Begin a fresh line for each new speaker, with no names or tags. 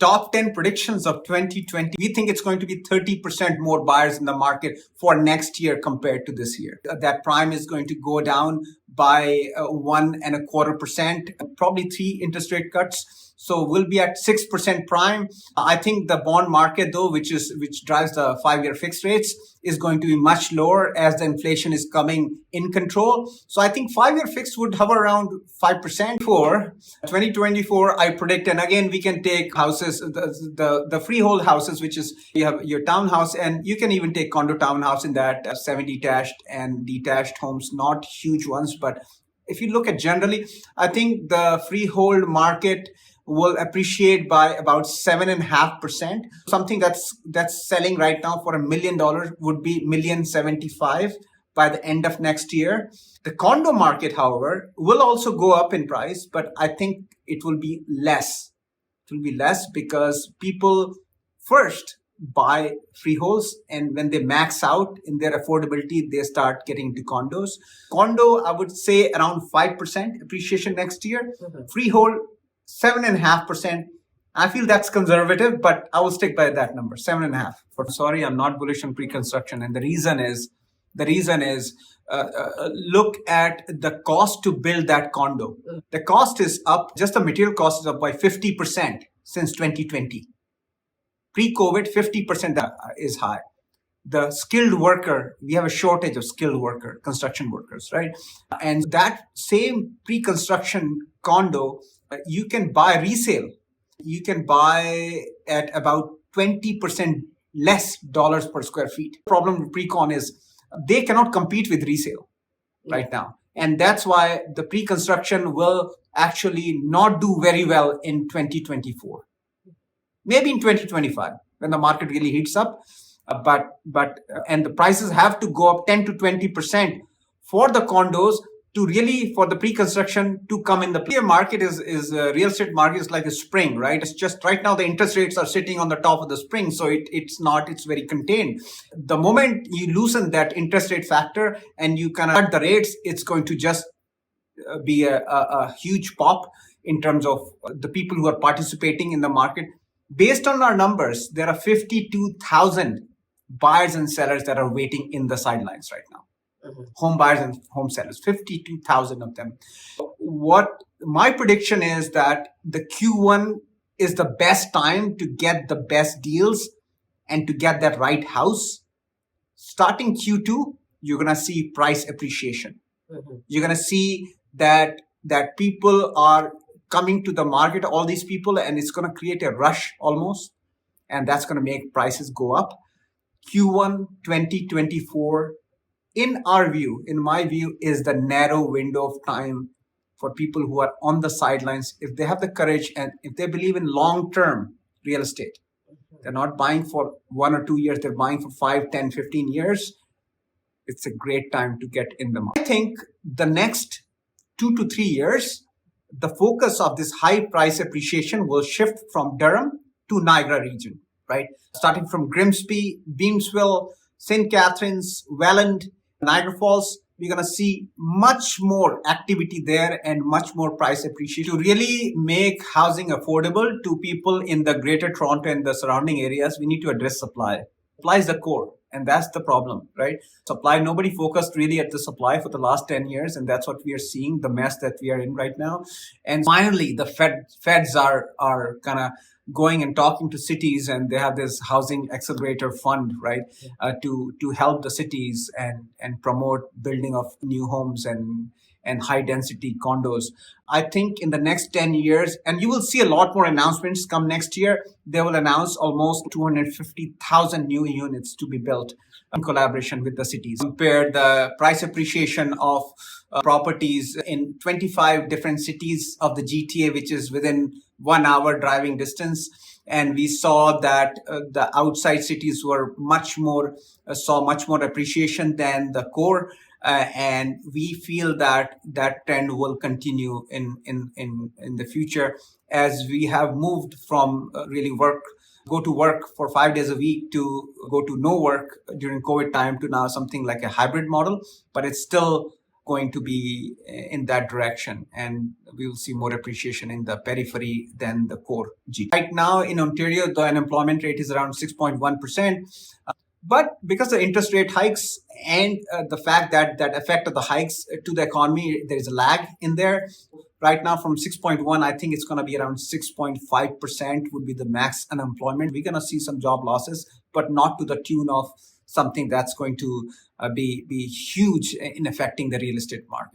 top 10 predictions of 2020, we think it's going to be 30% more buyers in the market for next year compared to this year. That prime is going to go down by 1.25%, probably 3 interest rate cuts. So we'll be at 6% prime. I think the bond market, though, which drives the 5-year fixed rates, is going to be much lower as the inflation is coming in control. So I think 5-year fixed would hover around 5%. For 2024, I predict, and again, we can take houses, the freehold houses, which is you have your townhouse, and you can even take condo townhouse in that, semi-detached and detached homes, not huge ones. But if you look at generally, I think the freehold market will appreciate by about 7.5%. Something that's selling right now for $1 million would be $1,075,000 by the end of next year. The condo market, however, will also go up in price, but I think it will be less. It will be less because people first buy freeholds, and when they max out in their affordability, they start getting into condos. Condo, I would say around 5% appreciation next year. Freehold, 7.5%. I feel that's conservative, but I will stick by that number, 7.5. Sorry, I'm not bullish on pre-construction, and the reason is look at the cost to build that condo. The cost is up. Just the material cost is up by 50% since 2020. Pre-COVID, 50% is high. The skilled worker, we have a shortage of skilled worker, construction workers, right? And that same pre-construction condo, you can buy resale. You can buy at about 20% less dollars per square feet. The problem with pre-con is they cannot compete with resale right now. And that's why the pre-construction will actually not do very well in 2024. Maybe in 2025 when the market really heats up. But the prices have to go up 10 to 20% for the condos to really, for the pre-construction to come in. The market is real estate market is like a spring, right? It's just right now the interest rates are sitting on the top of the spring. So it's very contained. The moment you loosen that interest rate factor and you kind of cut the rates, it's going to just be a huge pop in terms of the people who are participating in the market. Based on our numbers, there are 52,000 buyers and sellers that are waiting in the sidelines right now. Home buyers and home sellers, 52,000 of them. What my prediction is that the Q1 is the best time to get the best deals and to get that right house. Starting Q2, you're going to see price appreciation. You're going to see that people are coming to the market, all these people, and it's going to create a rush almost, and that's going to make prices go up. Q1 2024, in my view, is the narrow window of time for people who are on the sidelines. If they have the courage and if they believe in long-term real estate, they're not buying for 1 or 2 years, they're buying for 5, 10, 15 years. It's a great time to get in the market. I think the next 2 to 3 years, the focus of this high price appreciation will shift from Durham to Niagara region, right? Starting from Grimsby, Beamsville, St. Catharines, Welland, Niagara Falls, we're going to see much more activity there and much more price appreciation. To really make housing affordable to people in the greater Toronto and the surrounding areas, we need to address supply. Supply is the core, and that's the problem, right? Supply, nobody focused really at the supply for the last 10 years, and that's what we are seeing, the mess that we are in right now. And finally, the feds are kind of going and talking to cities, and they have this housing accelerator fund, right, to help the cities and promote building of new homes and high density condos. I think in the next 10 years, and you will see a lot more announcements come next year, they will announce almost 250,000 new units to be built in collaboration with the cities. Compare the price appreciation of properties in 25 different cities of the GTA, which is within 1 hour driving distance. And we saw that the outside cities were saw much more appreciation than the core. And we feel that trend will continue in the future as we have moved from really go to work for 5 days a week to go to no work during COVID time to now something like a hybrid model, but it's still going to be in that direction, and we will see more appreciation in the periphery than the core GDP. Right now in Ontario, the unemployment rate is around 6.1%. But because the interest rate hikes and the fact that that effect of the hikes to the economy, there is a lag in there. Right now from 6.1, I think it's going to be around 6.5% would be the max unemployment. We're going to see some job losses, but not to the tune of something that's going to be huge in affecting the real estate market.